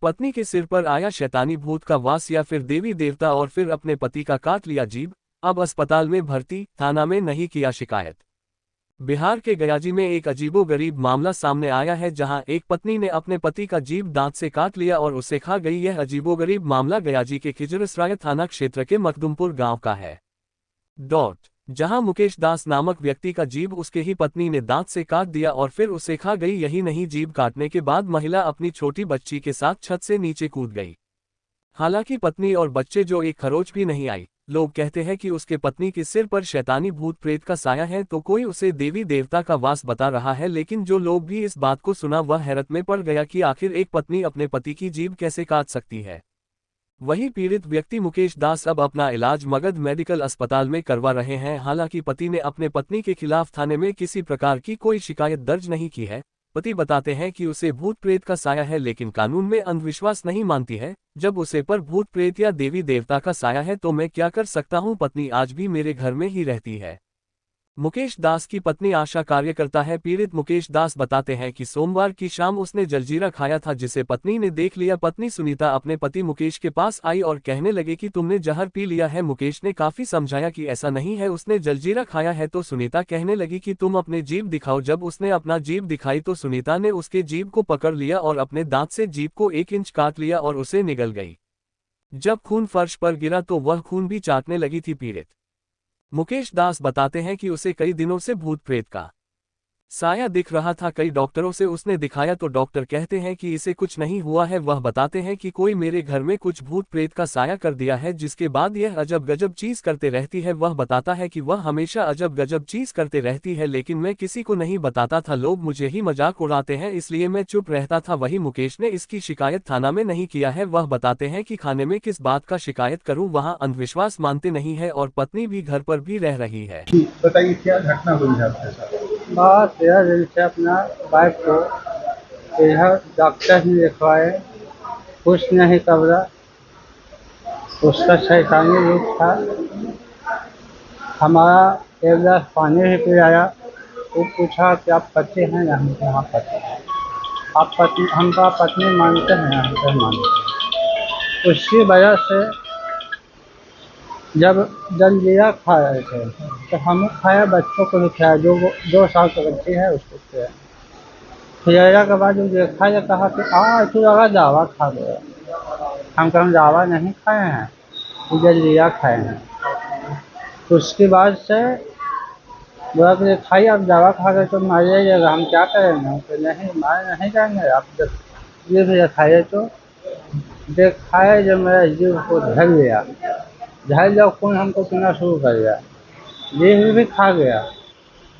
पत्नी के सिर पर आया शैतानी भूत का वास या फिर देवी देवता और फिर अपने पति का काट लिया जीभ। अब अस्पताल में भर्ती, थाना में नहीं किया शिकायत। बिहार के गयाजी में एक अजीबोगरीब मामला सामने आया है जहां एक पत्नी ने अपने पति का जीभ दांत से काट लिया और उसे खा गई। यह अजीबोगरीब मामला गयाजी के खिजरसराय थाना क्षेत्र के मखदुमपुर गांव का है। जहां मुकेश दास नामक व्यक्ति का जीभ उसके ही पत्नी ने दांत से काट दिया और फिर उसे खा गई। यही नहीं, जीभ काटने के बाद महिला अपनी छोटी बच्ची के साथ छत से नीचे कूद गई। हालांकि पत्नी और बच्चे जो एक खरोच भी नहीं आई। लोग कहते हैं कि उसके पत्नी के सिर पर शैतानी भूत प्रेत का साया है तो कोई उसे देवी देवता का वास बता रहा है। लेकिन जो लोग भी इस बात को सुना वह हैरत में पड़ गया कि आखिर एक पत्नी अपने पति की जीभ कैसे काट सकती है। वहीं पीड़ित व्यक्ति मुकेश दास अब अपना इलाज मगध मेडिकल अस्पताल में करवा रहे हैं। हालांकि पति ने अपने पत्नी के खिलाफ थाने में किसी प्रकार की कोई शिकायत दर्ज नहीं की है। पति बताते हैं कि उसे भूत प्रेत का साया है लेकिन कानून में अंधविश्वास नहीं मानती है। जब उसे पर भूत प्रेत या देवी देवता का साया है तो मैं क्या कर सकता हूं, पत्नी आज भी मेरे घर में ही रहती है। मुकेश दास की पत्नी आशा कार्यकर्ता है। पीड़ित मुकेश दास बताते हैं कि सोमवार की शाम उसने जलजीरा खाया था जिसे पत्नी ने देख लिया। पत्नी सुनीता अपने पति मुकेश के पास आई और कहने लगे कि तुमने जहर पी लिया है। मुकेश ने काफी समझाया कि ऐसा नहीं है, उसने जलजीरा खाया है। तो सुनीता कहने लगी कि तुम अपने जीभ दिखाओ। जब उसने अपना जीभ दिखाई तो सुनीता ने उसके जीभ को पकड़ लिया और अपने दांत से जीभ को 1 इंच काट लिया और उसे निगल गई। जब खून फर्श पर गिरा तो वह खून भी चाटने लगी थी। पीड़ित मुकेश दास बताते हैं कि उसे कई दिनों से भूत प्रेत का साया दिख रहा था। कई डॉक्टरों से उसने दिखाया तो डॉक्टर कहते हैं कि इसे कुछ नहीं हुआ है। वह बताते हैं कि कोई मेरे घर में कुछ भूत प्रेत का साया कर दिया है जिसके बाद यह अजब गजब चीज करते रहती है। वह बताता है कि वह हमेशा अजब गजब चीज करते रहती है लेकिन मैं किसी को नहीं बताता था, लोग मुझे ही मजाक उड़ाते हैं इसलिए मैं चुप रहता था। वही मुकेश ने इसकी शिकायत थाना में नहीं किया है। वह बताते हैं कि खाने में किस बात का शिकायत करूं, वहां अंधविश्वास मानते नहीं है और पत्नी भी घर पर भी रह रही है। बताइए क्या घटना हुई है आपके साथ? बात यह दिन से अपना बाइक को इधर डॉक्टर ने लिखवाए, कुछ नहीं कबरा। उसका शैतानी रूप था। हमारा एक गिलास पानी भी पिलाया। वो पूछा कि आप पति हैं या हम कहाँ पति हैं, आप पति, हम कहा पत्नी मानते हैं या हम नहीं मानते। उसकी वजह से जब जलजीरा खा रहे थे तो हमें खाया, बच्चों को भी खाया, जो 2 साल की बच्ची है उसको खाया। खिलाने के बाद जो देखा ये कहा कि तू लगा दावा खा गया। हम कहा दावा नहीं खाए हैं, वो जलजीरा खाए हैं। तो उसके बाद से बोला कि खाइए, आप दावा खा गए तो मार जाइएगा, हम क्या करेंगे। हम कहे नहीं, मार नहीं जाएंगे, आप जब ये भी खाइए। तो खाए जब मेरा जीव को ढल गया, ढल जब खून हमको पीना शुरू कर दिया, जीव भी खा गया,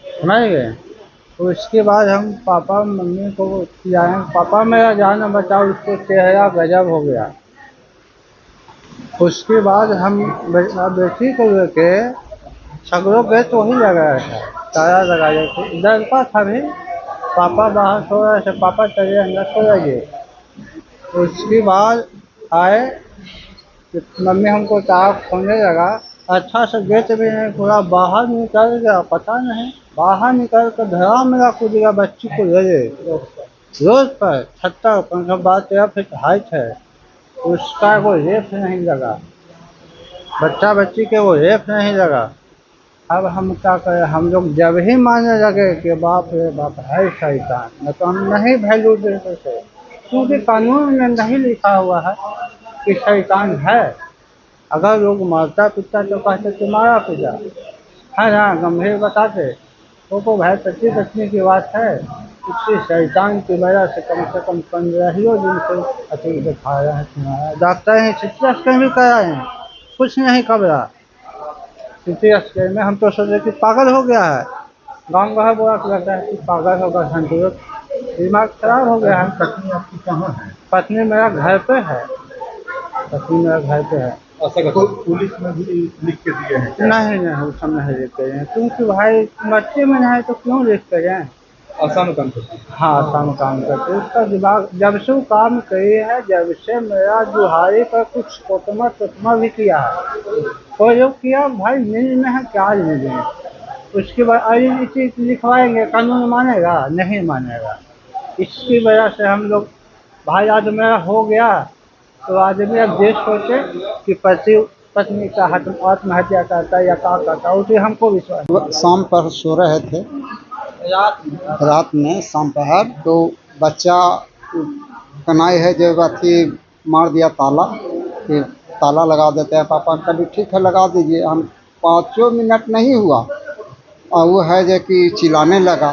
समझ गए। तो उसके बाद हम पापा मम्मी को खिलाए। पापा मेरा जान बचाओ, उसको चेहरा गजब हो गया। उसके बाद हम बेटी को लेके सगरों पे तो ही लगा था, ताला लगा थे, डरता था भी। पापा बाहर सो रहे थे, पापा चले अंदर सो रहे। उसके बाद आए, मम्मी हमको ताक खोलने लगा। अच्छा से गेट भी नहीं खुला, बाहर निकल गया, पता नहीं बाहर निकल कर धरा मेरा कूद गया, बच्ची को ले गए रोज पर 70-75 हाइट है। उसका वो रेफ नहीं लगा, बच्चा बच्ची के वो रेफ नहीं लगा। अब हम क्या करें, हम लोग जब ही मानने लगे कि बाप रे बाप है शैतान, न तो हम नहीं वैल्यू देते थे, क्योंकि कानून में नहीं लिखा हुआ है कि शैतान है। अगर लोग मारता पीटता तो कहते तुम्हारा पिता है ना, गंभीर बताते। तो भाई पति पत्नी की बात है, इसकी शैतान की वजह से कम 15 दिन से अति दिखा रहे हैं, सुनाया। डॉक्टर हैं सिटी स्कैन भी कराए हैं, कुछ नहीं खबरा। सिटी स्कैन में हम तो सोचे कि पागल हो गया है, गाँव का बुरा लगता है कि पागल होगा, संतुलित दिमाग खराब हो गया है। पत्नी आपकी कहाँ है? पत्नी मेरा घर पे है, पत्नी मेरा घर पे है। तो पुलिस में भी लिख के दिए हैं क्या? नहीं, उस समय नहीं लिख के गए, क्योंकि भाई बच्चे में नहीं तो क्यों लिख के गए। आसान काम करते हैं। हाँ, आसान काम करते। उसका दिमाग जब से वो काम करे है, जब से मेरा जुहारी पर कुछ कोतमा भी किया है, तो जो किया भाई नींद में है, क्या नींद में। उसके बाद अरे चीज लिखवाएंगे, कानून मानेगा नहीं मानेगा। इसकी वजह से हम लोग भाई आज मेरा हो गया तो आदमी अब ये सोचे कि पति पत्नी का आत्महत्या करता है या क्या करता है, उसे हमको विश्वास। शाम पर सो रहे थे, रात में शाम पहर, तो बच्चा कनाई है जो अथी मार दिया ताला, फिर ताला लगा देते हैं पापा, कभी ठीक है लगा दीजिए। हम 5 मिनट नहीं हुआ और वो है जो कि चिल्लाने लगा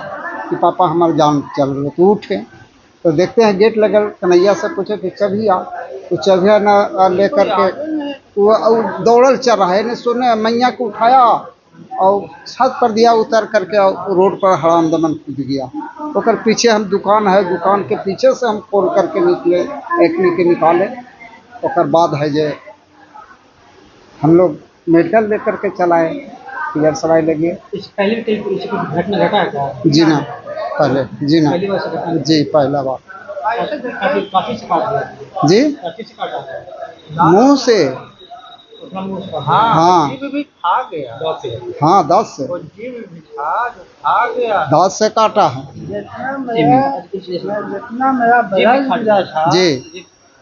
कि पापा हमारी जान चल रही है, तो उठे तो देखते हैं गेट लगल। कन्हैया से पूछे कि चाबी आ, तो चाबिया न लेकर के वो दौड़ल चल रहा है, ने सोने मैया को उठाया और छत पर दिया, उतर करके रोड पर हराम दमन कूद गया। ओकर पीछे हम दुकान है, दुकान के पीछे से हम खोल करके निकले, एक के निकाले। ओकर बाद है जे हम लोग मेडिकल लेकर के चलाए, फिर सवाई लगे। इस पहले भी कहीं कोई घटना घटा है क्या? जी ना, पहले जी ना, पहली बार से घटना? जी पहला बार। काफी से काट दिया? जी काफी से काटा? मुँह से। उतना मुंह से काटा? हाँ जीभ भी खा गया। हाँ 10 से, वो जीभ भी खा गया। 10 से काटा है। जितना मेरा ब्लड मिला था जी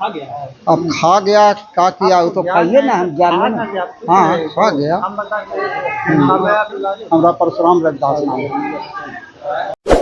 खा गया। अब खा गया, क्या किया वो तो खाइए ना, हम जाने ना। हाँ खा गया। हम बता हमारा परशुराम रविदास नाम है।